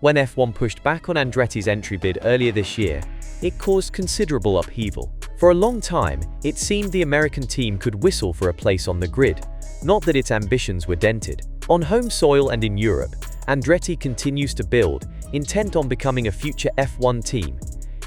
When F1 pushed back on Andretti's entry bid earlier this year, it caused considerable upheaval. For a long time, it seemed the American team could whistle for a place on the grid, not that its ambitions were dented. On home soil and in Europe, Andretti continues to build, intent on becoming a future F1 team.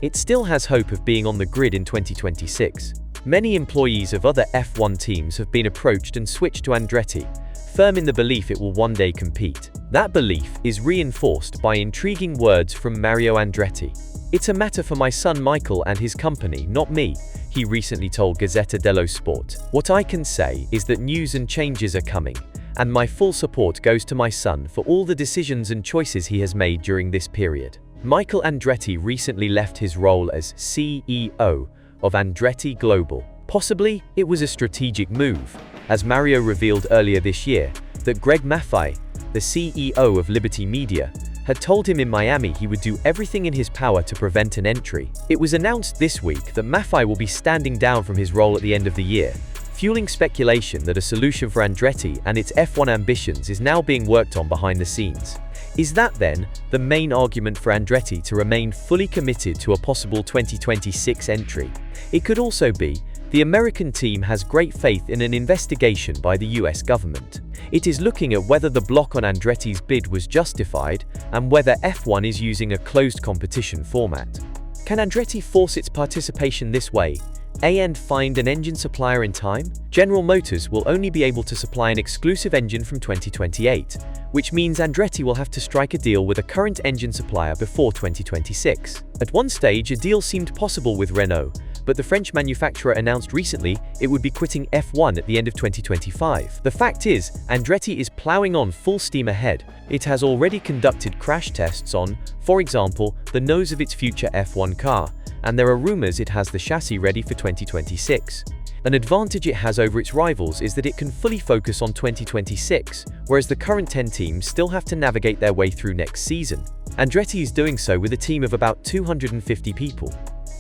It still has hope of being on the grid in 2026. Many employees of other F1 teams have been approached and switched to Andretti, firm in the belief it will one day compete. That belief is reinforced by intriguing words from Mario Andretti. "It's a matter for my son Michael and his company, not me," he recently told Gazzetta dello Sport. "What I can say is that news and changes are coming, and my full support goes to my son for all the decisions and choices he has made during this period." Michael Andretti recently left his role as CEO of Andretti Global. Possibly, it was a strategic move, as Mario revealed earlier this year that Greg Maffei, the CEO of Liberty Media, had told him in Miami he would do everything in his power to prevent an entry. It was announced this week that Maffei will be standing down from his role at the end of the year, fueling speculation that a solution for Andretti and its F1 ambitions is now being worked on behind the scenes. Is that then the main argument for Andretti to remain fully committed to a possible 2026 entry? It could also be the American team has great faith in an investigation by the US government. It is looking at whether the block on Andretti's bid was justified and whether F1 is using a closed competition format. Can Andretti force its participation this way and find an engine supplier in time? General Motors will only be able to supply an exclusive engine from 2028, which means Andretti will have to strike a deal with a current engine supplier before 2026. At one stage, a deal seemed possible with Renault, but the French manufacturer announced recently it would be quitting F1 at the end of 2025. The fact is, Andretti is plowing on full steam ahead. It has already conducted crash tests on, for example, the nose of its future F1 car, and there are rumors it has the chassis ready for 2026. An advantage it has over its rivals is that it can fully focus on 2026, whereas the current 10 teams still have to navigate their way through next season. Andretti is doing so with a team of about 250 people,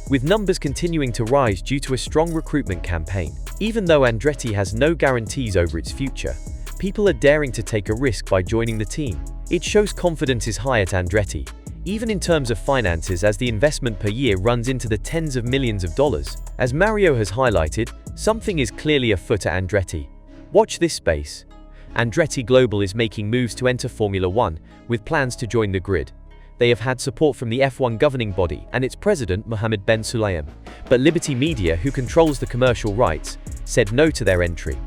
with numbers continuing to rise due to a strong recruitment campaign. Even though Andretti has no guarantees over its future, people are daring to take a risk by joining the team. It shows confidence is high at Andretti, even in terms of finances, as the investment per year runs into the tens of millions of dollars. As Mario has highlighted, something is clearly afoot at Andretti. Watch this space. Andretti Global is making moves to enter Formula One, with plans to join the grid. They have had support from the F1 governing body and its president Mohammed Ben Sulayem, but Liberty Media, who controls the commercial rights, said no to their entry.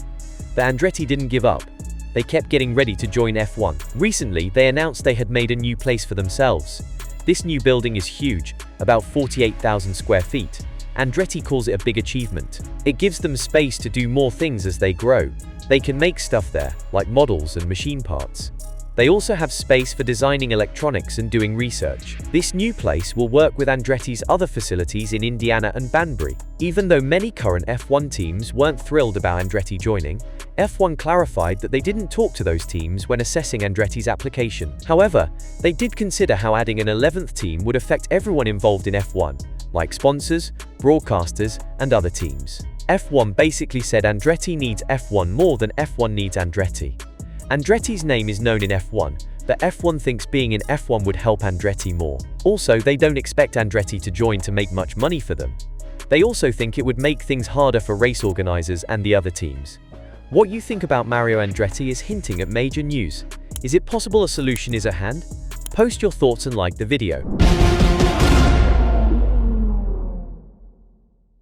But Andretti didn't give up. They kept getting ready to join F1. Recently, they announced they had made a new place for themselves. This new building is huge, about 48,000 square feet. Andretti calls it a big achievement. It gives them space to do more things as they grow. They can make stuff there, like models and machine parts. They also have space for designing electronics and doing research. This new place will work with Andretti's other facilities in Indiana and Banbury. Even though many current F1 teams weren't thrilled about Andretti joining, F1 clarified that they didn't talk to those teams when assessing Andretti's application. However, they did consider how adding an 11th team would affect everyone involved in F1, like sponsors, broadcasters, and other teams. F1 basically said Andretti needs F1 more than F1 needs Andretti. Andretti's name is known in F1, but F1 thinks being in F1 would help Andretti more. Also, they don't expect Andretti to join to make much money for them. They also think it would make things harder for race organizers and the other teams. What you think about Mario Andretti is hinting at major news. Is it possible a solution is at hand? Post your thoughts and like the video.